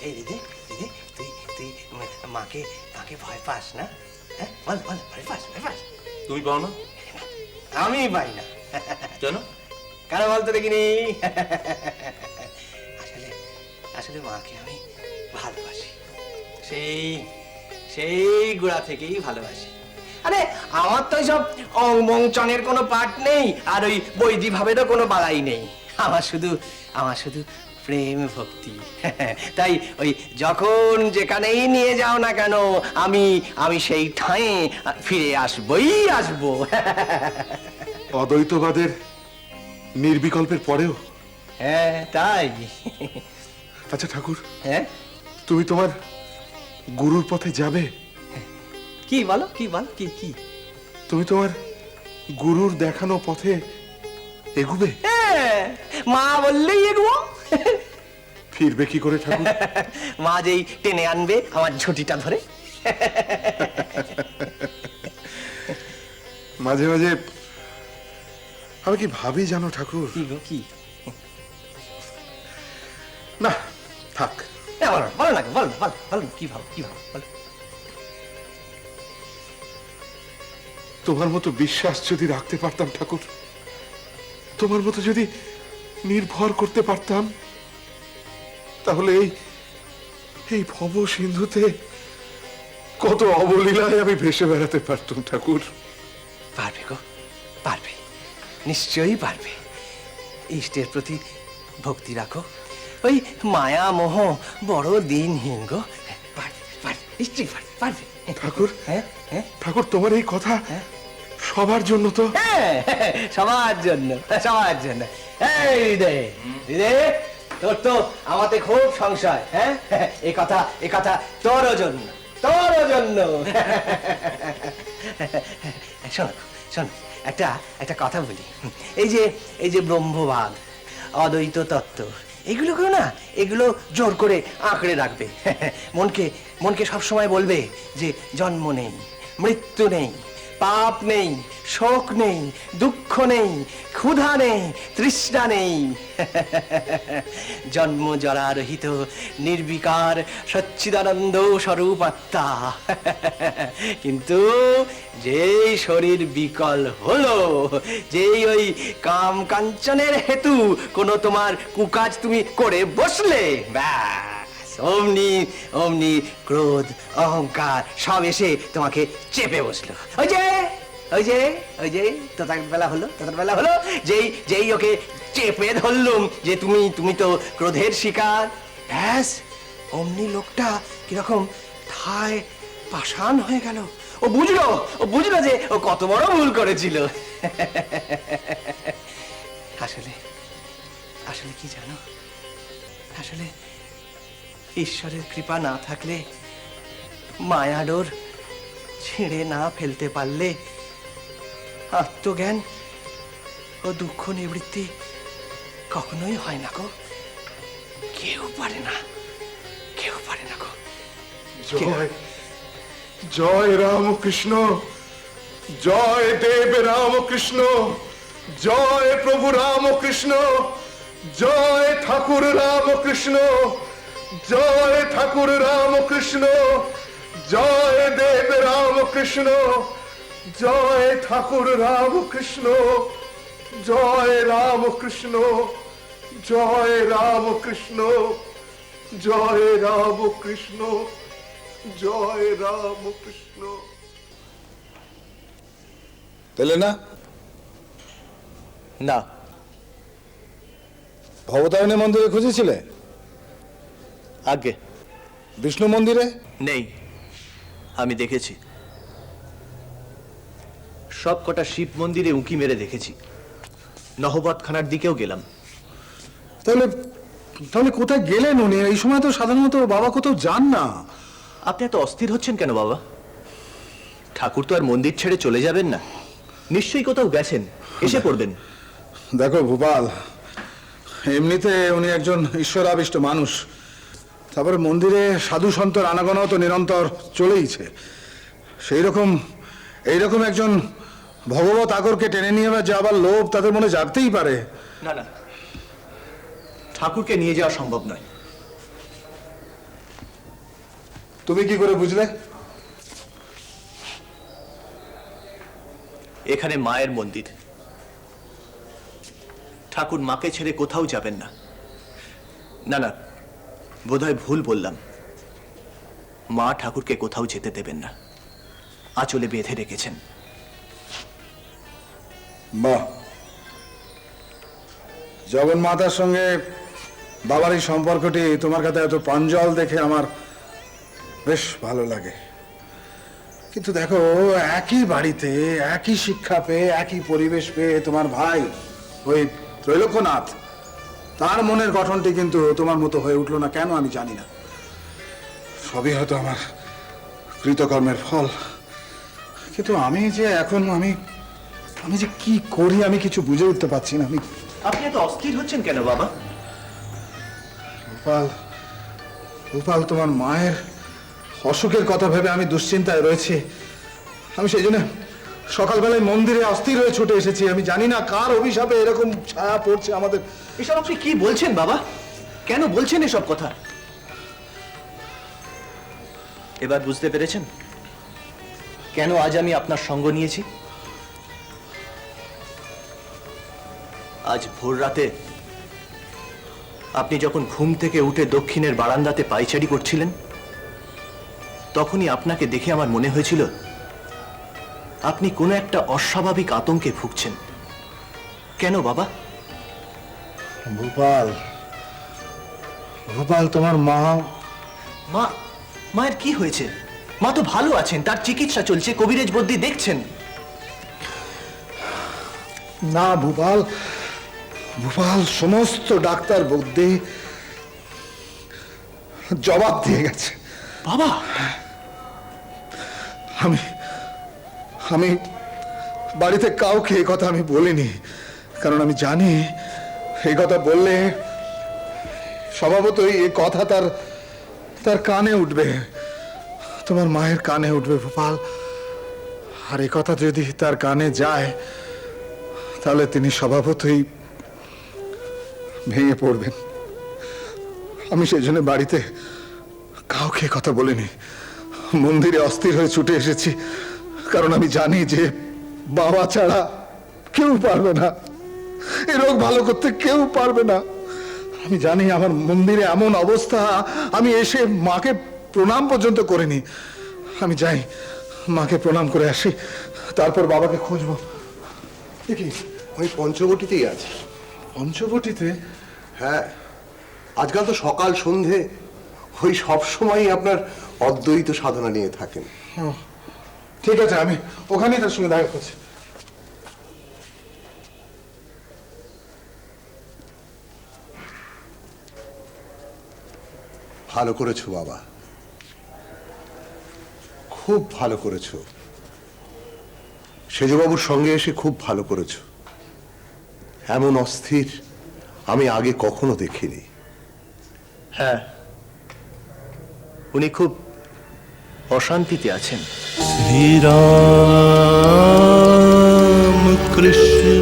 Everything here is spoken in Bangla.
এই দিদি দিদি তুই তুই মাকে মাকে ভয় পাস না? হ্যাঁ বল বল, ভয় পাস ভয় পাস? তুমি পাও না? আমি পাই না। কেন? কেন বলতো দেখিনি? আসলে আসলে মাকে আমি ভালোবাসি, সেই সেই গোড়া থেকেই ভালোবাসি। আরে আমার তো সব অংচনের কোনো পাঠ নেই, আর ওই বৈদি ভাবেরও কোনো বাড়াই নেই। আমার শুধু প্রেম ভক্তি। তাই ওই যখন যেখানেই নিয়ে যাও না কেন, আমি আমি সেই ঠাঁয়ে ফিরে আসবই আসবো। অদ্বৈতবাদের নির্বিকল্পের পরেও? হ্যাঁ তাই। আচ্ছা ঠাকুর, হ্যাঁ তুমি তোমার গুরুর পথে যাবে? কি বলো, কি বল, কি কি? তুমি তোমার গুরুর দেখানো পথে এগুবে? হ্যাঁ, মা বললেই এগুবো। ফিরবে কি করে ঠাকুর? মা যেই টেনে আনবে আমার ঝুঁটিটা ধরে। মাঝে মাঝে আমি কি ভাবি জানো ঠাকুর? কি গো, কি? না থাক, বলো বলো না, বলো বলো বলো, কি ভাবো, কি ভাবো বলো। তোমার মতো বিশ্বাস যদি রাখতে পারতাম ঠাকুর, তোমার মতো যদি নির্ভর করতে পারতাম, তাহলে এই ভব সিন্ধুতে কত অবলীলায় আমি ভেসে বেড়াতে পারতাম ঠাকুর। পারবে গো, পারবে, নিশ্চয়ই পারবে। ইষ্টের প্রতি ভক্তি রাখো, ওই মায়া মোহ বড় দিনহীন গো। পারবে পারবে, নিশ্চয়ই পারবে পারবে। ঠাকুর, হ্যাঁ হ্যাঁ ঠাকুর তোমার এই কথা সবার জন্য তো? হ্যাঁ, সবার জন্য, সবার জন্য। এই রে রে, তোর তো আমাতে খুব সংশয়। হ্যাঁ, এ কথা তোরও জন্য, তোরও জন্য। শোনো শোনো, একটা কথা বলি। এই যে ব্রহ্মবাদ, অদ্বৈত তত্ত্ব, এগুলোকেও না, এগুলো জোর করে আঁকড়ে রাখবে। মনকে সবসময় বলবে যে জন্ম নেই, মৃত্যু নেই, পাপ নেই, শোক নেই, দুঃখ নেই, ক্ষুধা নেই, তৃষ্ণা নেই। জন্ম জরারহিত নির্বিকার সচ্চিদানন্দ স্বরূপ আত্মা। কিন্তু যেই শরীর বিকল হলো, যেই ওই কাম কাঞ্চনের হেতু কোনো তোমার কুকাজ তুমি করে বসলে, ব্যাস অমনি অমনি ক্রোধ অহংকার সব এসে তোমাকে চেপে বসলো। ওই যে তোতার বেলা হলো, যেই ওকে চেপে ধরলুম যে তুমি তো ক্রোধের শিকার, ব্যাস অমনি লোকটা কিরকম ঠায় পাষাণ হয়ে গেল। ও বুঝলো যে ও কত বড় ভুল করেছিল। আসলে কি জানো, আসলে ঈশ্বরের কৃপা না থাকলে, মায়াডোর ছিঁড়ে না ফেলতে পারলে, আত্মজ্ঞান ও দুঃখ নিবৃত্তি কখনোই হয় না গো। কেউ পারে না, কেউ পারে না গো। জয় জয় রামকৃষ্ণ, জয় দেব রামকৃষ্ণ, জয় প্রভু রামকৃষ্ণ, জয় ঠাকুর রামকৃষ্ণ, জয় ঠাকুর রামকৃষ্ণ, জয় দেব রামকৃষ্ণ, জয় ঠাকুর রামকৃষ্ণ, জয় রামকৃষ্ণ, জয় রামকৃষ্ণ, জয় রামকৃষ্ণ, জয় রামকৃষ্ণ। পেলে না? না। ভবতারিণী মন্দিরে খুঁজেছিলে? আগে বিষ্ণু মন্দিরে? নেই, আমি দেখেছি। সব কটা শিব মন্দিরে উঁকি মেরে দেখেছি, নহবতখানার দিকেও গেলাম। তাহলে তাহলে কোথায় গেলেন উনি? এই সময় তো সাধারণত বাবা কোথাও যান না। আপনি এত অস্থির হচ্ছেন কেন বাবা? ঠাকুর তো আর মন্দির ছেড়ে চলে যাবেন না, নিশ্চয়ই কোথাও গেছেন, এসে পড়বেন। দেখো ভূপাল, এমনিতে উনি একজন ঈশ্বরাবিষ্ট মানুষ, তারপরে মন্দিরে সাধু সন্তর আনাগোনা তো নিরন্তর চলেইছে। এইরকম একজন ভগবত আগরকে টেনে নিয়ে যাবার লোভ তাদের মনে জাগতেই পারে। না না, ঠাকুরকে নিয়ে যাওয়া সম্ভব নয়। তুমি কি করে বুঝলে? এখানে মায়ের মন্দির, ঠাকুর মাকে ছেড়ে কোথাও যাবেন না। না না, বোধহয় ভুল বললাম। মা ঠাকুরকে কোথাও যেতে দেবেন না, আঁচলে বেঁধে রেখেছেন। বাহ, জগন্মাতার সঙ্গে বাবার এই সম্পর্কটি তোমার কাছে এত প্রাঞ্জল দেখে আমার বেশ ভালো লাগে। কিন্তু দেখো, একই বাড়িতে একই শিক্ষা পেয়ে একই পরিবেশ পেয়ে তোমার ভাই ওই ত্রৈলোক্যনাথ, তার মনের গঠনটি কিন্তু তোমার মতো হয়ে উঠলো না কেন আমি জানি না। সবই হয়তো আমার কৃতকর্মের ফল। কিন্তু আমি যে এখন আমি যে কি করি আমি কিছু বুঝে উঠতে পারছি না। আমি আপনি এত অস্থির হচ্ছেন কেন বাবা? গোপাল, গোপাল, তোমার মায়ের অসুখের কথা ভেবে আমি দুশ্চিন্তায় রয়েছি। আমি সেই জন্য সকালবেলায় মন্দিরে অস্থির হয়ে ছুটে এসেছি। আমি জানি না কার অভিশাপে এরকম ছায়া পড়ছে আমাদের। এসব আপনি কি বলছেন বাবা? কেন বলছেন এসব কথা? এবার বুঝতে পেরেছেন কেন আজ আমি আপনার সঙ্গ নিয়েছি? আজ ভোর রাতে আপনি যখন ঘুম থেকে উঠে দক্ষিণের বারান্দাতে পায়চারি করছিলেন, তখনই আপনাকে দেখে আমার মনে হয়েছিল আপনি কোনো একটা অস্বাভাবিক আতঙ্কে ভুগছেন। কেন বাবা? গোপাল, গোপাল, তোমার মা মায়ের কি হয়েছে? মা তো ভালো আছেন, তার চিকিৎসা চলছে, কবিরাজ বদ্যি দেখছেন। না ভূপাল, ভূপাল, সমস্ত ডাক্তার বুদ্ধি জবাব দিয়ে গেছে। বাবা, আমি আমি বাড়িতে কাউকে এই কথা আমি বলিনি, কারণ আমি জানি এই কথা বললে স্বভাবতই এই কথা তার কানে উঠবে, তোমার মায়ের কানে উঠবে ভূপাল। আর এই কথা যদি তার কানে যায় তাহলে তিনি স্বভাবতই ভেঙে পড়বেন। আমি সেই জন্য বাড়িতে কাউকে কথা বলিনি, মন্দিরে অস্থির হয়ে ছুটে এসেছি, কারণ আমি জানি যে বাবা ছাড়া কেউ পারবে না, এই রোগ ভালো করতে কেউ পারবে না। আমি জানি আমার মন্দিরে এমন অবস্থা, আমি এসে মাকে প্রণাম পর্যন্ত করিনি। আমি যাই, মাকে প্রণাম করে আসি, তারপর বাবাকে খুঁজবো। দেখি ওই পঞ্চবটিতেই আছে। পঞ্চবটিতে? হ্যাঁ, আজকাল তো সকাল সন্ধে ওই সব সময়ই আপনার অদ্বৈত সাধনা নিয়ে থাকেন। ঠিক আছে, আমি ওখানেই তার সঙ্গে দেখা করছি। ভালো করেছো বাবা, খুব ভালো করেছো। সেজবাবুর সঙ্গে এসে খুব ভালো করেছো। এমন অস্থির আমি আগে কখনো দেখিনি। হ্যাঁ, উনি খুব অশান্তিতে আছেন। শ্রীরাম কৃষ্ণ